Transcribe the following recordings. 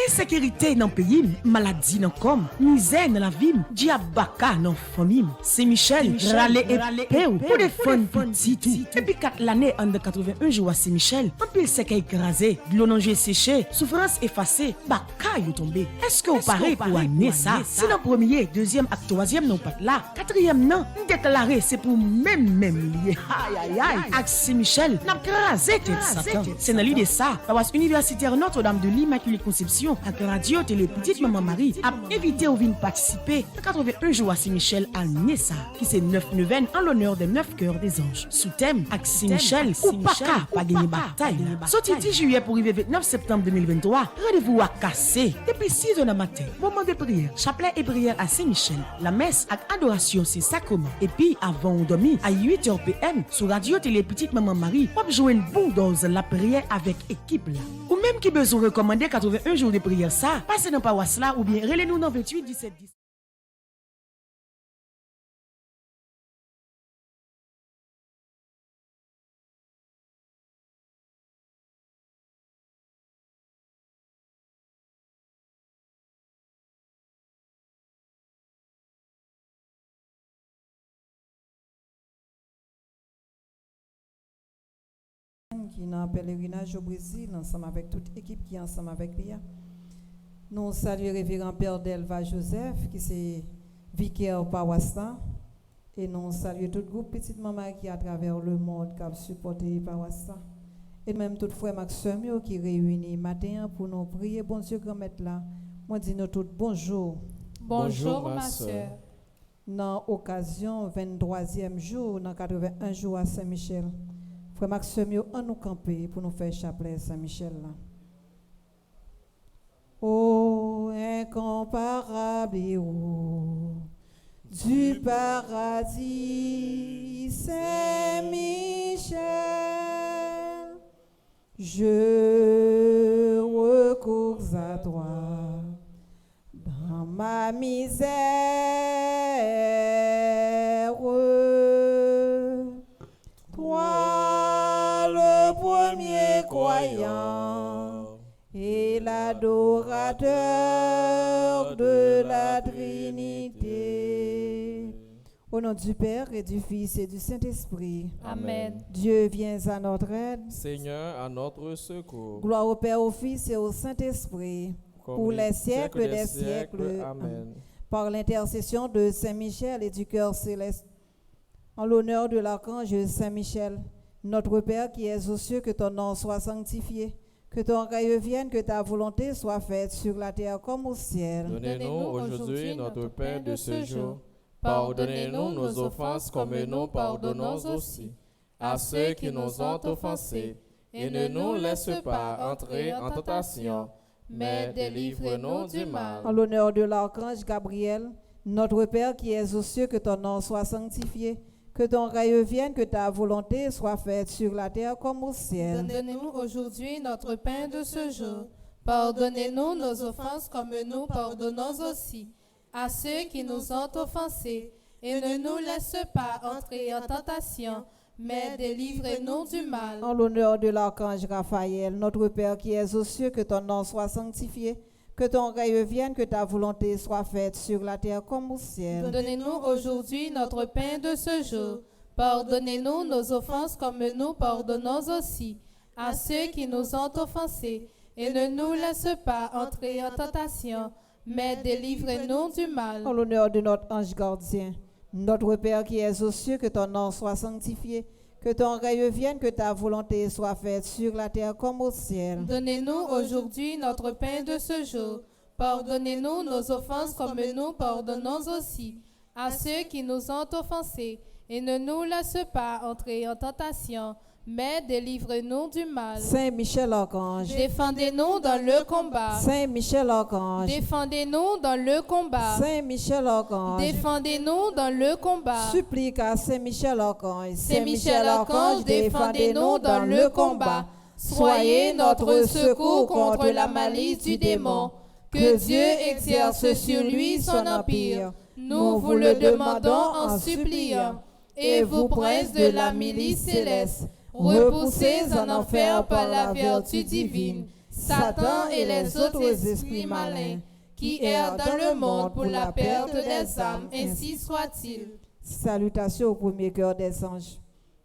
Insécurité dans le pays, maladie dans le corps, misère dans la ville, diabaka dans la famille. Saint-Michel, râle et péou pour défendre petit tout. Depuis 4 l'année, en 81 jours à Saint-Michel, un pile sec écrasé, de l'eau non séché, souffrance effacée, baka yo tombé. Est-ce que vous parlez pour année ça? Si dans premier, deuxième et troisième non pas là, quatrième non, déclaré c'est pour même lié. Aïe aïe aïe. Avec Saint-Michel, n'a crasé tête Satan. C'est dans l'idée ça, la universitaire Notre-Dame de l'Immaculée Conception, avec radio télé petite maman Marie, a invité ou venir participer à 81 jours à Saint-Michel à Nessa, qui c'est 9 neuvaines en l'honneur des 9 cœurs des anges. Sous thème, avec Saint-Michel, ou pas gagner bataille. Sorti 10 juillet pour arriver 29 septembre 2023, rendez-vous à Cassé. Depuis 6 heures du matin, moment de prière, chapelet et prière à Saint-Michel. La messe avec adoration, c'est sacrement. Et puis, avant on dormir, à 8h PM, sur radio télé petite maman Marie, on jouer une bulldoze la prière avec équipe là. Ou même qui besoin recommander 81 jours de prière ça, passez dans paroisse là ou bien relez-nous dans 28 17 10. Qui est en pèlerinage au Brésil, ensemble avec toute l'équipe qui est ensemble avec lui. Nous saluons le révérend Père Delva Joseph, qui est vicaire paroissien. Et nous saluons tout le groupe Petite Maman qui est à travers le monde qui a supporté paroissien. Et même tout frère Maxime qui réunit matin pour nous prier. Bon Dieu, grand-mère là. Moi, dis nous tous bonjour. Bonjour, ma soeur. Dans l'occasion 23e jour, dans 81 jours à Saint-Michel. Frère Maxime, on nous camper pour nous faire chapelet Saint-Michel là. Oh, incomparable héros du paradis, Saint-Michel, je recours à toi dans ma misère. Toi, le premier croyant et l'adorateur de la Trinité. Au nom du Père et du Fils et du Saint-Esprit. Amen. Dieu vient à notre aide. Seigneur, à notre secours. Gloire au Père, au Fils et au Saint-Esprit. Pour les siècles des siècles. Amen. Par l'intercession de Saint-Michel et du cœur céleste. En l'honneur de l'archange Saint-Michel, notre Père qui es aux cieux, que ton nom soit sanctifié, que ton règne vienne, que ta volonté soit faite sur la terre comme au ciel. Donnez-nous aujourd'hui notre pain de ce jour. Pardonnez-nous nos offenses comme nous pardonnons aussi à ceux qui nous ont offensés. Et ne nous laisse pas entrer en tentation, mais délivre-nous du mal. En l'honneur de l'archange Gabriel, notre Père qui es aux cieux, que ton nom soit sanctifié, que ton règne vienne, que ta volonté soit faite sur la terre comme au ciel. Donnez-nous aujourd'hui notre pain de ce jour. Pardonnez-nous nos offenses comme nous pardonnons aussi à ceux qui nous ont offensés. Et ne nous laisse pas entrer en tentation, mais délivre-nous du mal. En l'honneur de l'archange Raphaël, notre Père qui es aux cieux, que ton nom soit sanctifié, que ton règne vienne, que ta volonté soit faite sur la terre comme au ciel. Donnez-nous aujourd'hui notre pain de ce jour. Pardonnez-nous nos offenses comme nous pardonnons aussi à ceux qui nous ont offensés. Et ne nous laisse pas entrer en tentation, mais délivre-nous du mal. En l'honneur de notre ange gardien, notre Père qui es aux cieux, que ton nom soit sanctifié, que ton règne vienne, que ta volonté soit faite sur la terre comme au ciel. Donnez-nous aujourd'hui notre pain de ce jour. Pardonnez-nous nos offenses comme nous pardonnons aussi à ceux qui nous ont offensés. Et ne nous laisse pas entrer en tentation, mais délivre-nous du mal. Saint Michel Archange, Défendez-nous dans le combat. Saint Michel Archange, Défendez-nous dans le combat. Saint Michel Archange, Défendez-nous dans le combat. supplique à Saint Michel Archange. Saint Michel Archange, défendez-nous dans le combat. Soyez notre secours contre la malice du démon. Que Dieu exerce sur lui son empire. Nous vous le demandons en suppliant. Et vous, princes de la milice céleste, repoussés en enfer par la vertu divine, Satan et les autres esprits malins qui errent dans le monde pour la perte des âmes, ainsi soit-il. Salutations au premier cœur des anges.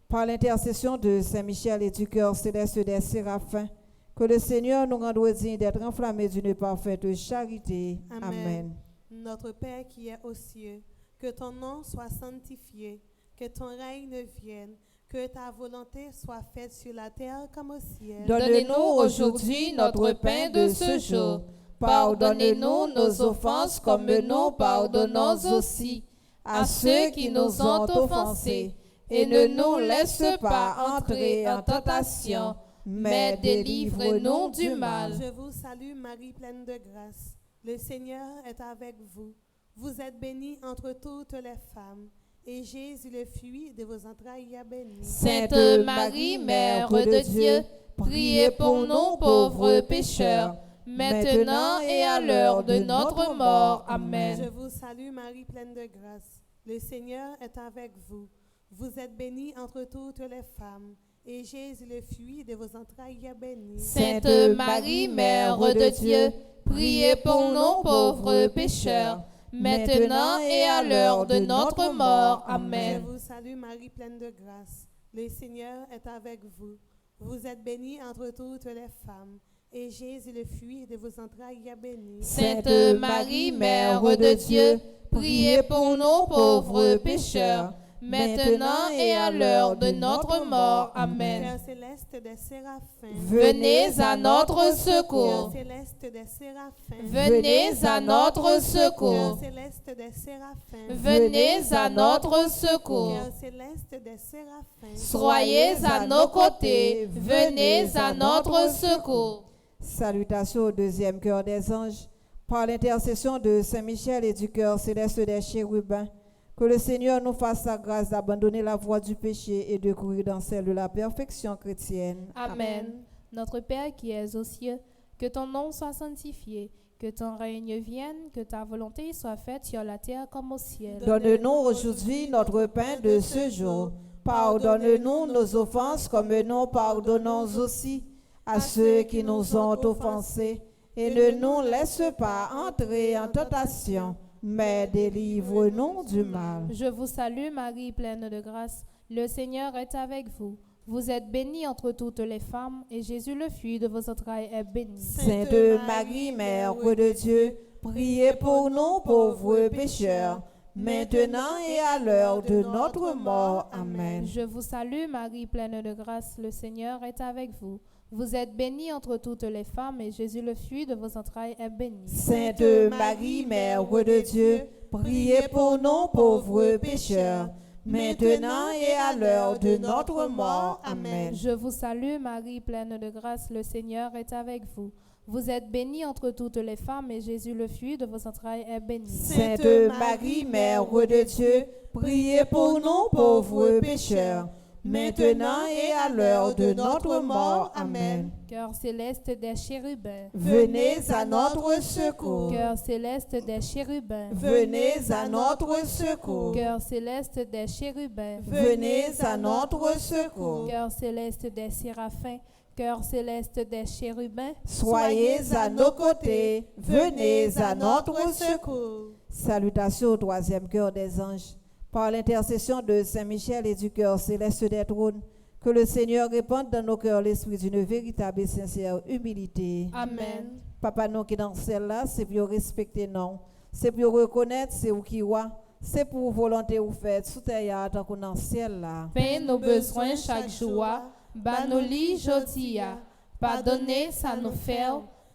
Par l'intercession de Saint Michel et du cœur céleste des séraphins, que le Seigneur nous rende dignes d'être enflammés d'une parfaite charité. Amen. Notre Père qui es aux cieux, que ton nom soit sanctifié, que ton règne vienne, que ta volonté soit faite sur la terre comme au ciel. Donne-nous aujourd'hui notre pain de ce jour. Pardonnez-nous nos offenses comme nous pardonnons aussi à ceux qui nous ont offensés. Et ne nous laisse pas entrer en tentation, mais délivre-nous du mal. Je vous salue Marie, pleine de grâce. Le Seigneur est avec vous. Vous êtes bénie entre toutes les femmes. Et Jésus, le fruit de vos entrailles, est béni. Sainte Marie, Mère de Dieu, priez pour nous pauvres pécheurs, maintenant et à l'heure de notre mort. Amen. Je vous salue Marie, pleine de grâce. Le Seigneur est avec vous. Vous êtes bénie entre toutes les femmes. Et Jésus, le fruit de vos entrailles, est béni. Sainte Marie, Mère de Dieu, priez pour nous pauvres pécheurs, maintenant et à l'heure de notre mort. Amen. Je vous salue Marie, pleine de grâce. Le Seigneur est avec vous. Vous êtes bénie entre toutes les femmes. Et Jésus, le fruit de vos entrailles, est béni. Sainte Marie, Mère de Dieu, priez pour nous pauvres pécheurs, maintenant et à l'heure de notre mort. Amen. Père céleste des séraphins, venez à notre secours. Père céleste des séraphins, Venez à notre Père secours. céleste des séraphins, Venez à notre secours. Père céleste des séraphins, Soyez à nos côtés. Venez à notre secours. Salutations au deuxième cœur des anges. Par l'intercession de Saint Michel et du cœur céleste des chérubins, que le Seigneur nous fasse la grâce d'abandonner la voie du péché et de courir dans celle de la perfection chrétienne. Amen. Notre Père qui es aux cieux, que ton nom soit sanctifié, que ton règne vienne, que ta volonté soit faite sur la terre comme au ciel. Donne-nous aujourd'hui notre pain de ce jour. Pardonne-nous nos offenses comme nous pardonnons aussi à ceux qui nous ont offensés. Et ne nous laisse pas entrer en tentation, mais délivre-nous du mal. Je vous salue Marie, pleine de grâce. Le Seigneur est avec vous. Vous êtes bénie entre toutes les femmes, et Jésus, le fruit de vos entrailles, est béni. Sainte Marie, Mère de Dieu, priez pour nous pauvres pécheurs, maintenant et à l'heure de notre mort. Amen. Je vous salue Marie, pleine de grâce. Le Seigneur est avec vous. Vous êtes bénie entre toutes les femmes, et Jésus, le fruit de vos entrailles, est béni. Sainte Marie, Mère de Dieu, priez pour nous pauvres pécheurs, maintenant et à l'heure de notre mort. Amen. Je vous salue Marie, pleine de grâce. Le Seigneur est avec vous. Vous êtes bénie entre toutes les femmes, et Jésus, le fruit de vos entrailles, est béni. Sainte Marie, Mère de Dieu, priez pour nous pauvres pécheurs, maintenant et à l'heure de notre mort. Amen. Cœur céleste des chérubins, venez à notre secours. Cœur céleste des chérubins, venez à notre secours. Cœur céleste des chérubins, venez à notre secours. Cœur céleste des séraphins, cœur céleste des chérubins, soyez à nos côtés. Venez à notre secours. Salutations au troisième cœur des anges. Par l'intercession de Saint Michel et du cœur céleste des trônes, que le Seigneur répande dans nos cœurs l'esprit d'une véritable et sincère humilité. Amen. Papa, nous qui dans celle-là, c'est pour respecter nous, c'est pour reconnaître c'est où qui va, c'est pour volonté ou fait sous terre tant qu'on dans ciel-là. Paix nos besoins chaque jour, banoli jodia, pardonnez ça nous fait,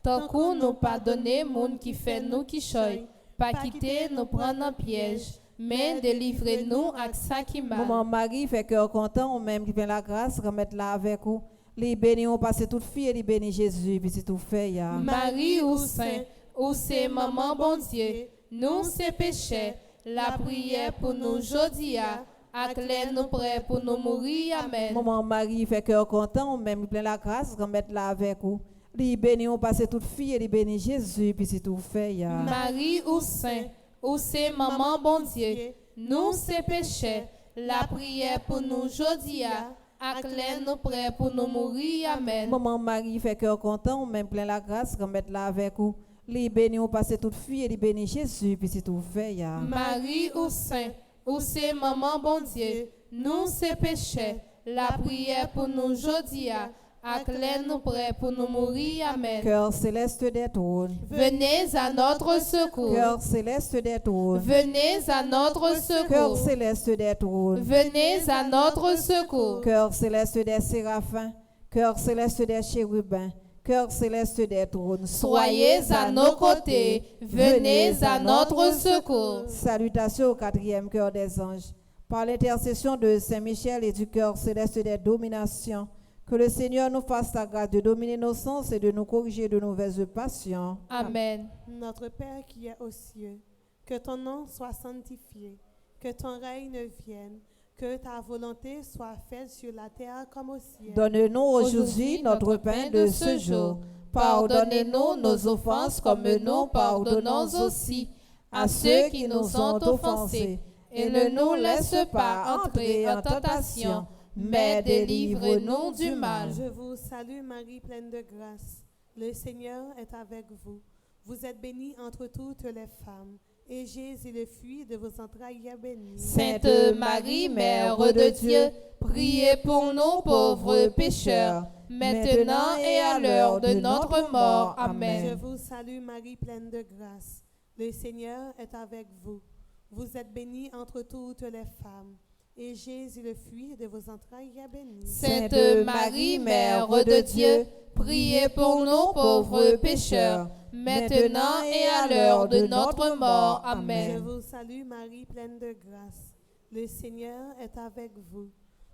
tant qu'on nous pardonner moun qui fait nous qui choy, pas quitter nous prendre en piège. Mais délivrez-nous à ça qui m'a. Maman Marie fait cœur content, ou même qui vient la grâce, remettre là avec vous. Les bénis ont passé toute fille et les bénis Jésus, puis c'est tout fait. Ya. Marie ou Saint, ou c'est maman bon Dieu, nous c'est péché, la prière pour nous jodia, acclare nous prêts pour nous mourir. Amen. Maman Marie fait cœur content, ou même qui vient la grâce, remettre là avec vous. Les bénis ont passé toute fille et les bénis Jésus, puis c'est tout fait. Ya. Marie ou Saint, ou c'est maman bon Dieu, nous c'est péché, la prière pour nous jodia, Acclame-nous prêts pour nous mourir. Amen. Maman Marie fait cœur content, ou même plein la grâce, remettre là avec vous. Les bénis ou passer toute fille et les bénis Jésus, puis c'est tout fait. Ya. Marie ou saint, ou c'est maman bon Dieu, nous c'est péché. La prière pour nous aujourd'hui. Acclame-nous prêts pour nous mourir. Amen. Cœur céleste des trônes. Venez à notre secours. Cœur céleste des trônes. Venez à notre Cœur secours. céleste des trônes. Venez à notre secours. Cœur céleste des séraphins. Cœur céleste des chérubins. Cœur céleste des trônes. Soyez à nos côtés. Venez à notre secours. Salutations au 4e cœur des anges. Par l'intercession de Saint Michel et du cœur céleste des dominations, que le Seigneur nous fasse la grâce de dominer nos sens et de nous corriger de nos passions. Amen. Notre Père qui est aux cieux, que ton nom soit sanctifié, que ton règne vienne, que ta volonté soit faite sur la terre comme au ciel. Donne-nous aujourd'hui notre pain de ce jour. Pardonnez-nous nos offenses comme nous pardonnons aussi à ceux qui nous ont offensés. Et ne nous laisse pas entrer en tentation, mais délivre-nous du mal. Je vous salue Marie, pleine de grâce. Le Seigneur est avec vous. Vous êtes bénie entre toutes les femmes, et Jésus, le fruit de vos entrailles, est béni. Sainte Marie, Mère de Dieu, priez pour nous pauvres pécheurs, maintenant et à l'heure de notre mort. Je Amen. vous salue Marie, pleine de grâce. Le Seigneur est avec vous. Vous êtes bénie entre toutes les femmes, et Jésus, le fruit de vos entrailles, est béni. Sainte Marie, Mère de Dieu, priez pour nous pauvres pécheurs, maintenant et à l'heure de notre mort. Je Amen. vous salue Marie, pleine de grâce. Le Seigneur est avec vous.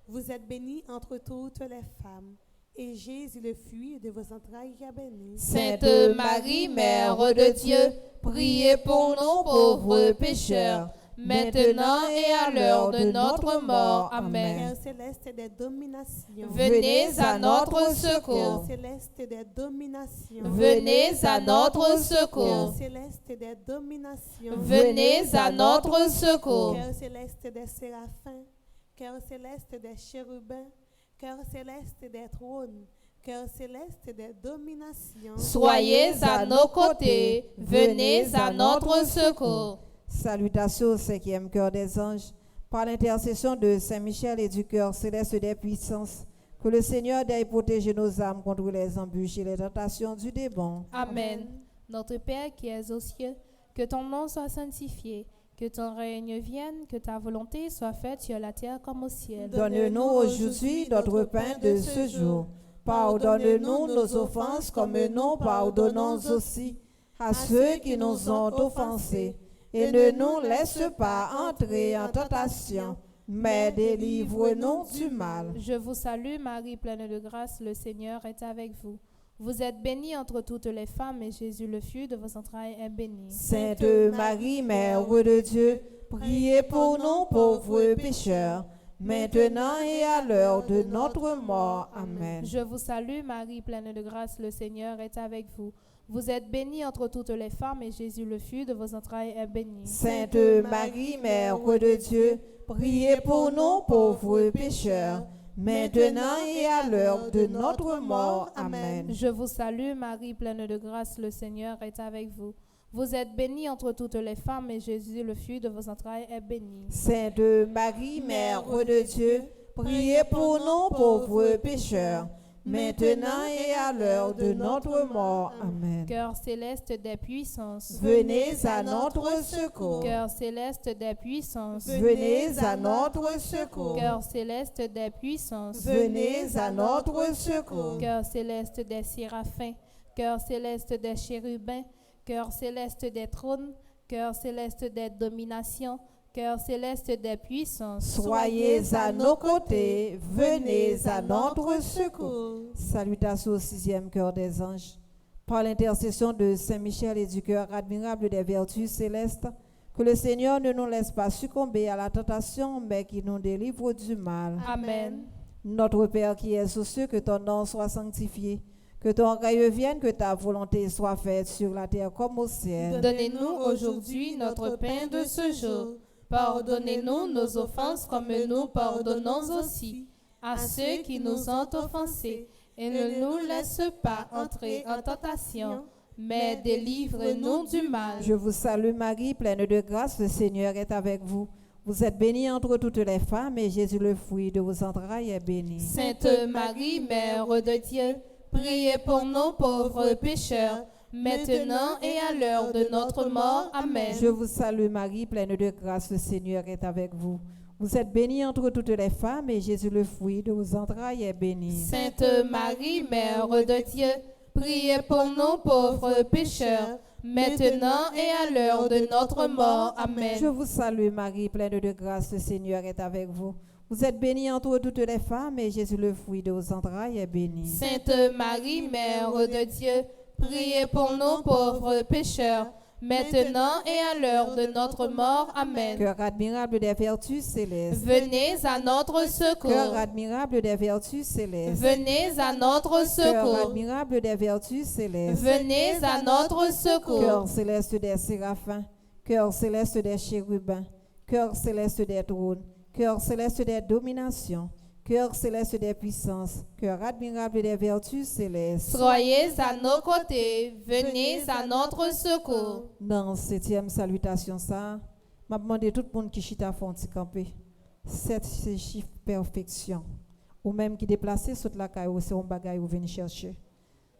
Vous êtes bénie entre toutes les femmes, et Jésus, le fruit de vos entrailles, est béni. Sainte Marie, Mère de Dieu, priez pour nous pauvres pécheurs, maintenant et à l'heure de notre mort. Amen. Père céleste des dominations. Venez à notre Père secours. céleste des dominations. Venez à notre Père secours. céleste des dominations. Venez à notre secours. Cœur céleste des séraphins, cœur céleste des chérubins, cœur céleste des trônes, cœur céleste des dominations. Soyez à nos côtés. Venez à notre secours. Salutations au 5e cœur des anges. Par l'intercession de Saint Michel et du cœur céleste des puissances, que le Seigneur aille protéger nos âmes contre les embûches et les tentations du démon. Amen. Notre Père qui es aux cieux, que ton nom soit sanctifié, que ton règne vienne, que ta volonté soit faite sur la terre comme au ciel. Donne-nous aujourd'hui notre pain de ce jour. Pardonne-nous nos offenses comme nous pardonnons aussi à ceux qui nous ont offensés. Et ne nous laisse pas entrer en tentation, mais délivre-nous du mal. Je vous salue Marie, pleine de grâce, le Seigneur est avec vous. Vous êtes bénie entre toutes les femmes, et Jésus, le fruit de vos entrailles, est béni. Sainte Marie, Mère de Dieu, priez pour nous pauvres pécheurs, maintenant et à l'heure de notre mort. Amen. Je vous salue Marie, pleine de grâce, le Seigneur est avec vous. Vous êtes bénie entre toutes les femmes, et Jésus, le fruit de vos entrailles, est béni. Sainte Marie, Mère de Dieu, priez pour nous pauvres pécheurs, maintenant et à l'heure de notre mort. Amen. Je vous salue Marie, pleine de grâce, le Seigneur est avec vous. Vous êtes bénie entre toutes les femmes, et Jésus, le fruit de vos entrailles, est béni. Sainte Marie, Mère de Dieu, priez pour nous pauvres pécheurs, maintenant et à l'heure de notre mort. Amen. Cœur céleste des puissances, Venez à notre secours. cœur céleste des puissances, Venez à notre secours. cœur céleste des puissances, Venez à notre secours. cœur céleste des séraphins, cœur céleste des chérubins, cœur céleste des trônes, cœur céleste des dominations, cœur céleste des puissances. Soyez à nos côtés, venez à notre secours. Salutations au 6e cœur des anges. Par l'intercession de Saint Michel et du cœur admirable des vertus célestes, que le Seigneur ne nous laisse pas succomber à la tentation, mais qu'il nous délivre du mal. Amen. Notre Père qui es aux cieux, que ton nom soit sanctifié, que ton règne vienne, que ta volonté soit faite sur la terre comme au ciel. Donnez-nous aujourd'hui notre pain de ce jour. Pardonnez-nous nos offenses comme nous pardonnons aussi à ceux qui nous ont offensés, et ne nous laisse pas entrer en tentation, mais délivre-nous du mal. Je vous salue Marie, pleine de grâce, le Seigneur est avec vous. Vous êtes bénie entre toutes les femmes, et Jésus, le fruit de vos entrailles, est béni. Sainte Marie, Mère de Dieu, priez pour nous pauvres pécheurs, maintenant et à l'heure de notre mort. Amen. Je vous salue Marie, pleine de grâce, le Seigneur est avec vous. Vous êtes bénie entre toutes les femmes, et Jésus, le fruit de vos entrailles, est béni. Sainte Marie, Mère de Dieu, priez pour nous pauvres pécheurs, maintenant et à l'heure de notre mort. Amen. Je vous salue Marie, pleine de grâce, le Seigneur est avec vous. Vous êtes bénie entre toutes les femmes, et Jésus, le fruit de vos entrailles, est béni. Sainte Marie, Mère de Dieu, priez pour nous pauvres pécheurs, maintenant et à l'heure de notre mort. Amen. Cœur admirable des vertus célestes. Venez à notre secours. Cœur admirable des vertus célestes. Venez à notre Cœur secours. admirable des vertus célestes. Venez à notre secours. Cœur céleste des séraphins. Cœur céleste des chérubins. Cœur céleste des trônes. Cœur céleste des dominations. Cœur céleste des puissances. Cœur admirable des vertus célestes. Soyez à nos côtés. Venez à notre secours. Dans septième salutation, ça, m'a demandé tout le monde qui chita font camper. 7 c'est chiffre perfection. Ou même qui déplacé sur la caille, c'est un bagage ou venir chercher.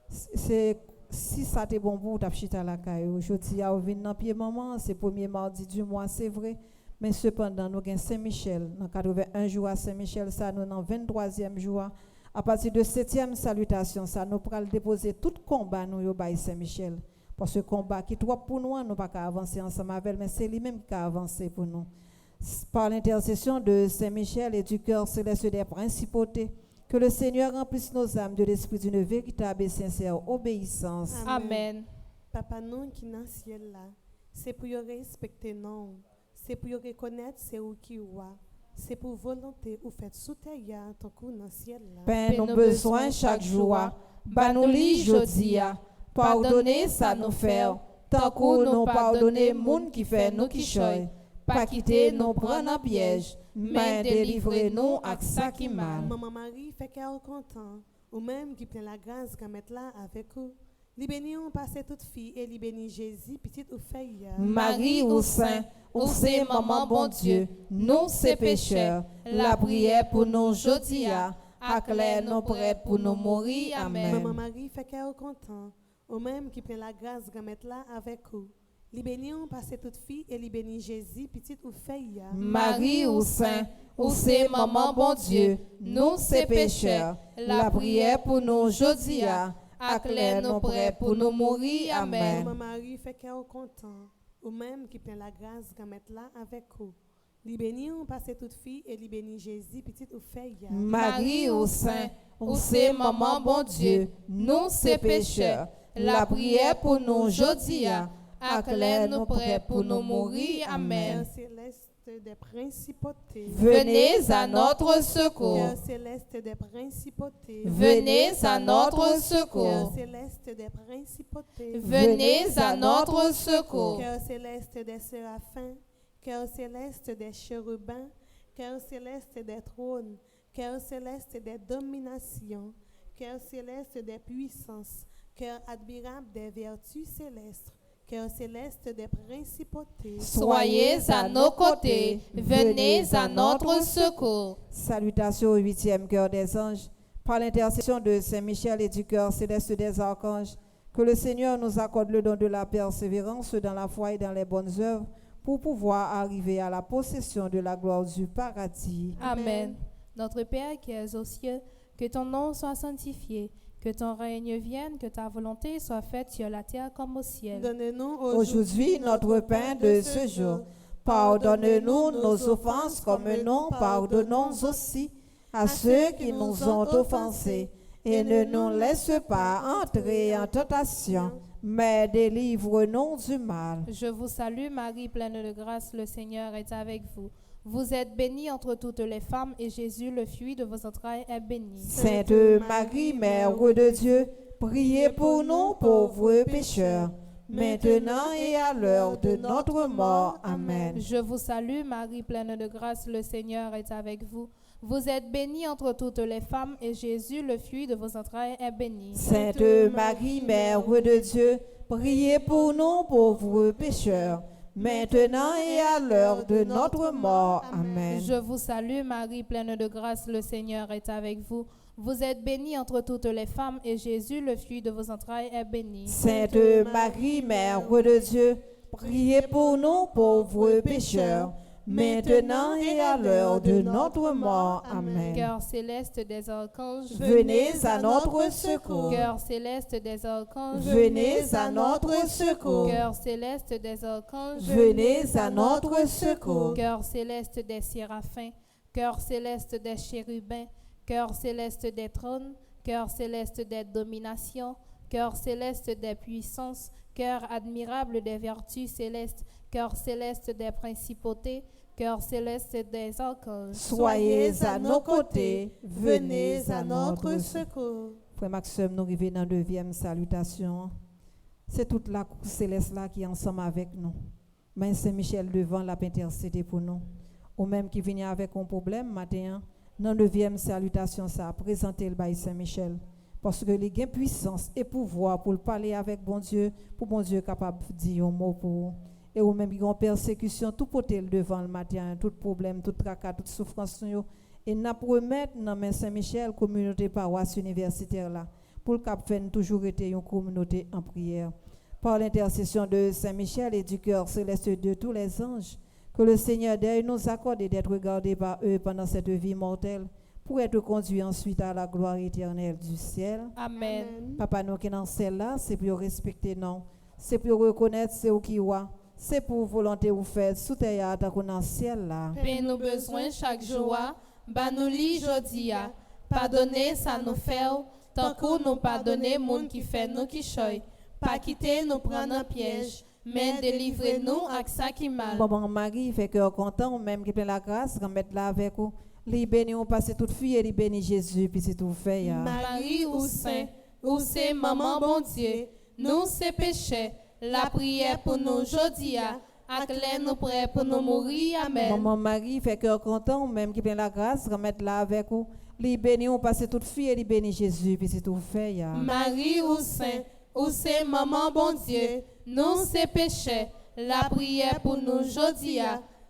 C'est si ça t'est bon pour t'as chita la caille. Aujourd'hui, à venir dans pied maman, c'est premier mardi du mois, c'est vrai. Mais cependant, nous avons Saint-Michel. Dans 81 jours à Saint-Michel, ça nous dans 23e jour. À partir de 7e salutation, ça nous pourra déposer tout combat nous au bail Saint-Michel. Parce que le combat qui est trop pour nous, nous pas avancer ensemble avec, mais c'est lui-même qui a avancé pour nous. Par l'intercession de Saint-Michel et du cœur céleste des principautés, que le Seigneur remplisse nos âmes de l'esprit d'une véritable et sincère obéissance. Amen. Papa, nous qui dans le ciel là, c'est pour respecter nous. C'est pour reconnaître c'est où qui roi. C'est pour volonté ou fait sous terre ton coup dans le ciel là. Pain nos besoins chaque jour. Ban nous li jodi a. Pardonnez ça nous faire. Tant que nous pardonner moun qui fait nous qui choy. Pas quitter nous prendre en piège. Mais délivrez-nous avec ça qui mal. Maman Marie fait qu'elle est content. Ou même qui prend la grâce qu'elle met là avec vous. Li béni on passe toute fille et li béni Jésus petite ou fille. Marie ou saint, ou c'est maman bon Dieu, nous c'est pécheurs. La prière pour nous jodi a, acclaire nous prêts pour nous mourir. Amen. Maman Marie fait qu'elle est content. Ou même qui prend la grâce qu'elle met là avec vous. Li béni on passe toute fille et li béni Jésus petite ou fille. Marie ou saint, ou c'est maman bon Dieu, nous c'est pécheurs. La prière pour nous jodi a, acclaire nous prêts pour nous mourir. Amen. Maman Marie fait qu'elle est content. Ou même qui prend la grâce qu'elle met là avec vous. Li béni on passe toute fille et li béni Jésus petite ou fille. Marie ou saint, ou c'est maman bon Dieu, nous c'est pécheurs. La prière pour nous jodi a, acclaire nous prêts pour nous mourir. Amen. Père céleste des principautés. Venez à notre secours. Père céleste des principautés. Venez à notre Père secours. céleste des principautés. Venez à notre secours. Cœur céleste des séraphins. Cœur céleste des chérubins. Cœur céleste des trônes. Cœur céleste des dominations. Cœur céleste des puissances. Cœur admirable des vertus célestes. Cœur céleste des principautés. Soyez à nos côtés. Venez à notre secours. Salutations au 8e cœur des anges. Par l'intercession de Saint-Michel et du cœur céleste des archanges, que le Seigneur nous accorde le don de la persévérance dans la foi et dans les bonnes œuvres pour pouvoir arriver à la possession de la gloire du paradis. Amen. Notre Père qui es aux cieux, que ton nom soit sanctifié, que ton règne vienne, que ta volonté soit faite sur la terre comme au ciel. Donnez-nous Aujourd'hui notre pain de ce jour. Pardonne-nous nos offenses comme nous pardonnons aussi à ceux qui nous ont offensés. Et ne nous laisse pas entrer en tentation, mais délivre-nous du mal. Je vous salue Marie, pleine de grâce, le Seigneur est avec vous. Vous êtes bénie entre toutes les femmes, et Jésus, le fruit de vos entrailles, est béni. Sainte Marie, Mère de Dieu, priez pour nous pauvres pécheurs, maintenant et à l'heure de notre mort. Amen. Je vous salue, Marie, pleine de grâce, le Seigneur est avec vous. Vous êtes bénie entre toutes les femmes, et Jésus, le fruit de vos entrailles, est béni. Sainte Marie, Mère de Dieu, priez pour nous pauvres pécheurs, maintenant et à l'heure de notre mort. Amen. Je vous salue, Marie, pleine de grâce, le Seigneur est avec vous. Vous êtes bénie entre toutes les femmes, et Jésus, le fruit de vos entrailles, est béni. Sainte Marie, Mère de Dieu, priez pour nous pauvres pécheurs, maintenant et à l'heure de notre mort. Amen. Cœur céleste des archanges, venez à notre secours. Cœur céleste des archanges, Venez à notre secours. Cœur céleste des archanges, Venez à notre secours. Cœur céleste des séraphins, Cœur céleste des chérubins, Cœur céleste des trônes, Cœur céleste des dominations, Cœur céleste des puissances, Cœur admirable des vertus célestes, Cœur céleste des principautés, Cœur céleste des archanges. Soyez à nos côtés, venez à notre secours. secours. Frère Maxime, nous arrivons dans la deuxième salutation. C'est toute la cour céleste là qui est ensemble avec nous. Mais Saint-Michel devant l'a intercédé pour nous. Ou même qui vient avec un problème matin, dans la deuxième salutation, ça a présenté le bail Saint-Michel. Parce que il a puissance et pouvoir pour parler avec bon Dieu, pour bon Dieu capable de dire un mot pour vous. Et ou même qui ont persécution, tout porter devant le matin, tout problème, tout tracas, toute souffrance. Et nous promettons dans la Saint-Michel, communauté paroisse universitaire là, pour le cap faire toujours été une communauté en prière. Par l'intercession de Saint-Michel et du cœur céleste de tous les anges, que le Seigneur d'œil nous accorde d'être regardés par eux pendant cette vie mortelle, pour être conduits ensuite à la gloire éternelle du ciel. Amen. Papa, nous qui dans celle-là, c'est pour respecter nous, c'est pour reconnaître ce qui est. C'est pour volonté ou faire sous terre dans le ciel là. Paix nous besoin chaque jour, bah nous li jodia. Pardonnez ça nous fait, tant que nous pardonner moun qui fait nous qui choy. Pas quitter nous prendre un piège, mais délivrez-nous avec ça qui mal. Maman Marie fait cœur content, même qui plein la grâce, remettre là avec vous. Li béni on passe toute fille et li béni Jésus puis c'est tout fait ya. Marie ou saint, ou c'est maman bon Dieu, nous c'est péché. La prière pour nous aujourd'hui, acclare nous prêts pour nous mourir. Amen. Maman Marie fait cœur content, même qui plein la grâce, remettre là avec vous. Li béni on passe toute fille et li béni Jésus puis c'est tout fait ya. Marie ou saint, ou c'est maman bon Dieu, nous c'est péché. La prière pour nous aujourd'hui,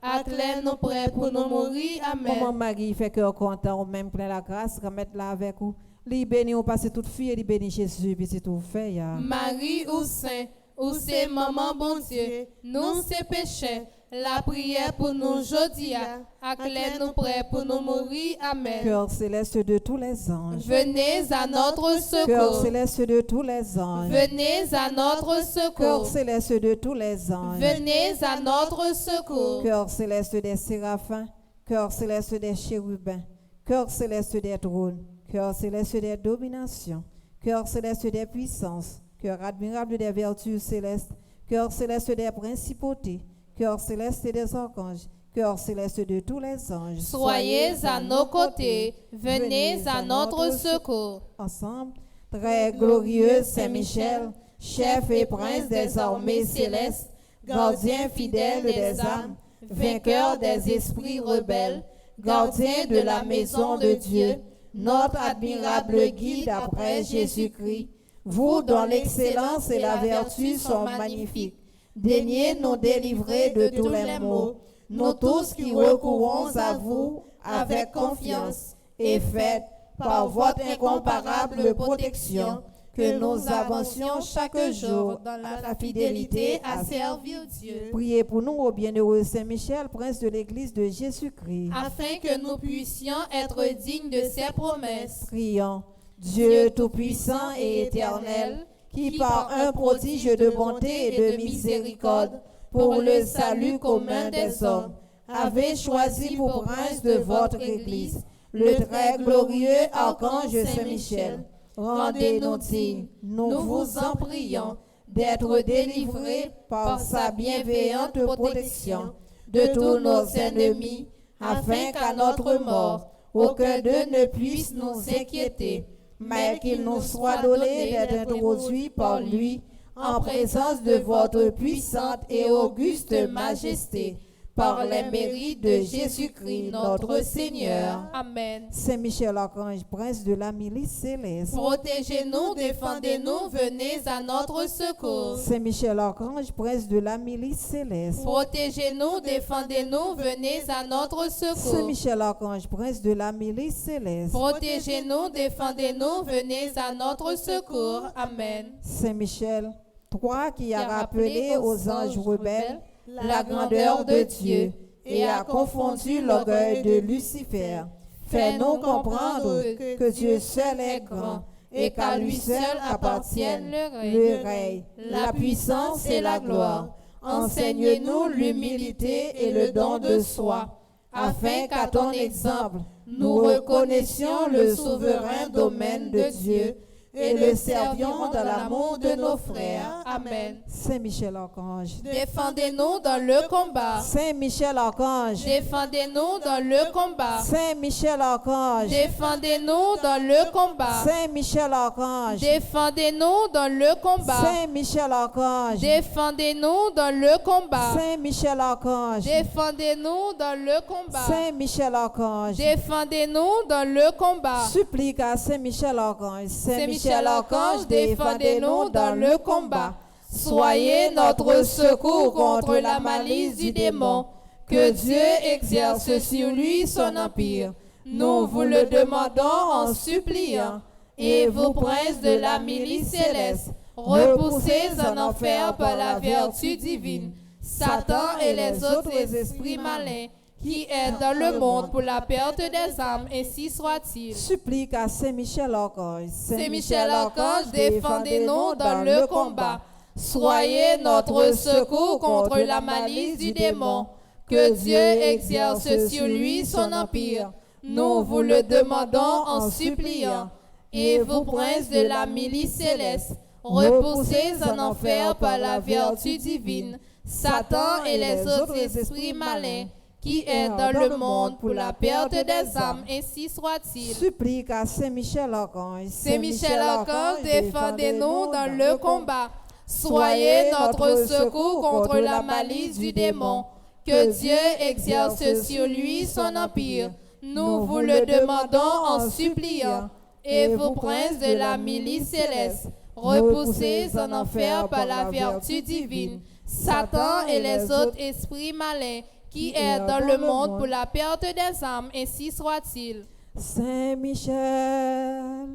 acclare nous prêts pour nous mourir. Amen. Maman Marie fait cœur content, même plein la grâce, remettre là avec vous. Li béni on passe toute fille et li béni Jésus puis c'est tout fait ya. Marie ou saint, ou c'est maman bon Dieu, nous c'est péché. La prière pour nous aujourd'hui, acclare nous prêts pour nous mourir. Amen. Cœur céleste de tous les anges. Venez à notre Cœur secours. céleste de tous les anges. Venez à notre Cœur secours. céleste de tous les anges. Venez à notre secours. Cœur céleste des séraphins. Cœur céleste des chérubins. Cœur céleste des trônes. Cœur céleste des dominations. Cœur céleste des puissances. Cœur admirable des vertus célestes. Cœur céleste des principautés. Cœur céleste des archanges. Cœur céleste de tous les anges. Soyez à nos côtés. Venez à notre secours. Ensemble, très glorieux Saint-Michel, chef et prince des armées célestes, gardien fidèle des âmes, vainqueur des esprits rebelles, gardien de la maison de Dieu, notre admirable guide après Jésus-Christ, vous dont l'excellence et la vertu sont magnifiques, daignez nous délivrer de tous les maux, nous tous qui recourons à vous avec confiance, et faites par votre incomparable protection que nous avancions chaque jour dans la fidélité à servir Dieu, Priez pour nous, ô bienheureux Saint-Michel, prince de l'Église de Jésus-Christ. afin que nous puissions être dignes de ses promesses. Prions, Dieu Tout-Puissant et Éternel, qui par un prodige de bonté et de miséricorde, pour le salut commun des hommes, avez choisi pour prince de votre Église le très glorieux archange Saint-Michel. Rendez-nous dignes, nous vous en prions, d'être délivrés par sa bienveillante protection de tous nos ennemis, afin qu'à notre mort, aucun d'eux ne puisse nous inquiéter, mais qu'il nous soit donné d'être introduit par lui en présence de votre puissante et auguste majesté, par les mérites de Jésus-Christ notre Seigneur. Amen. Saint Michel Archange, prince de la milice céleste. Protégez-nous, défendez-nous, venez à notre secours. Saint Michel Archange, prince de la milice céleste. Protégez-nous, défendez-nous, venez à notre Saint secours. Michel Archange, prince de la milice céleste. Protégez-nous, défendez-nous, venez à notre secours. Amen. Saint Michel, toi qui as rappelé aux anges rebelles la grandeur de Dieu et a confondu l'orgueil de Lucifer, fais-nous comprendre que Dieu seul est grand et qu'à lui seul appartiennent le règne, la puissance et la gloire. Enseigne-nous l'humilité et le don de soi, afin qu'à ton exemple, nous reconnaissions le souverain domaine de Dieu et le servions dans l'amour de nos frères. Amen. Saint Michel Archange. Défendez-nous dans le combat. Saint Michel Archange. Défendez-nous dans le combat. Saint Michel Archange. Défendez-nous dans le combat. Saint Michel Archange. Défendez-nous dans le combat. Saint Michel Archange. Défendez-nous dans le combat. Saint Michel Archange. Défendez-nous dans le combat. Saint Michel Archange. Défendez-nous dans le combat. Supplique à Saint Michel Archange. Saint Michel Archange, défendez-nous dans le combat. Soyez notre secours contre la malice du démon. Que Dieu exerce sur lui son empire. Nous vous le demandons en suppliant. Et vous, princes de la milice céleste, repoussez en enfer par la vertu divine Satan et les autres esprits malins qui est dans le monde pour la perte des âmes, ainsi soit-il. Supplique à Saint Michel Archange. Saint Michel Archange, défendez-nous dans le combat. Soyez notre secours contre la malice du démon. Que Dieu exerce sur lui son empire. Nous vous le demandons en suppliant. Et vous, princes de la milice céleste, repoussez en enfer par la vertu divine Satan et les autres esprits malins qui est dans le monde pour la perte des âmes, ainsi soit-il. Supplique à Saint Michel Archange. Saint Michel Archange, défendez-nous dans le combat. Soyez notre secours contre la malice du démon. Que Dieu exerce sur lui son empire. Nous vous le demandons en suppliant. Et vous, princes de la milice céleste, repoussez en enfer par la vertu divine Satan et les autres esprits malins qui est dans le monde pour la perte des âmes, ainsi soit-il. Saint Michel,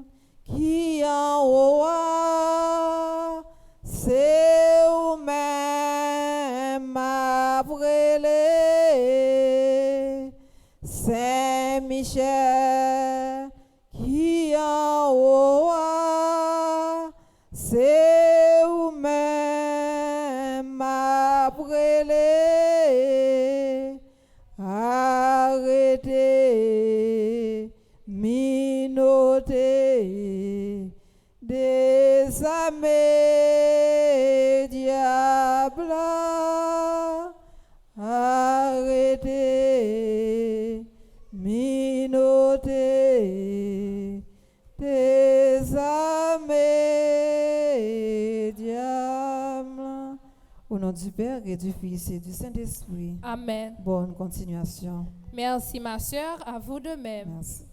qui en haut, c'est vous-même appelé. Saint Michel, qui en haut, c'est vous-même appelé. Arrêtez, minotez, désarmez, diable. Arrêtez, minotez, désarmez, diable. Au nom du Père et du Fils et du Saint-Esprit. Amen. Bonne continuation. Merci ma sœur, à vous de même. Merci.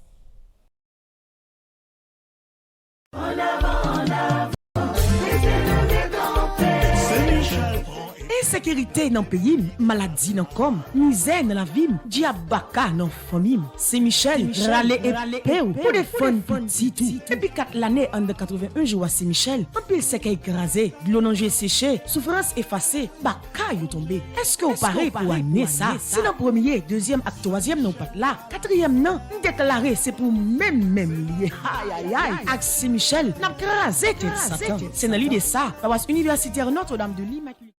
Insécurité dans le pays, maladie dans le corps, misère dans la vie, diabaka dans la famille. C'est Michel, râler et péou pour défendre petit tout. Depuis 4 l'année, en 81 jours à Saint-Michel, un pile sec écrasé, de l'eau nangée séchée, souffrance effacée, baka you tombé. Est-ce que vous parlez pour amener ça? Si le premier, deuxième et troisième non pas là, quatrième non, déclaré c'est pour même lié. Aïe aïe aïe. Avec Saint-Michel, n'a crasé tête Satan. C'est dans l'idée ça, la universitaire Notre-Dame de l'Immaculée.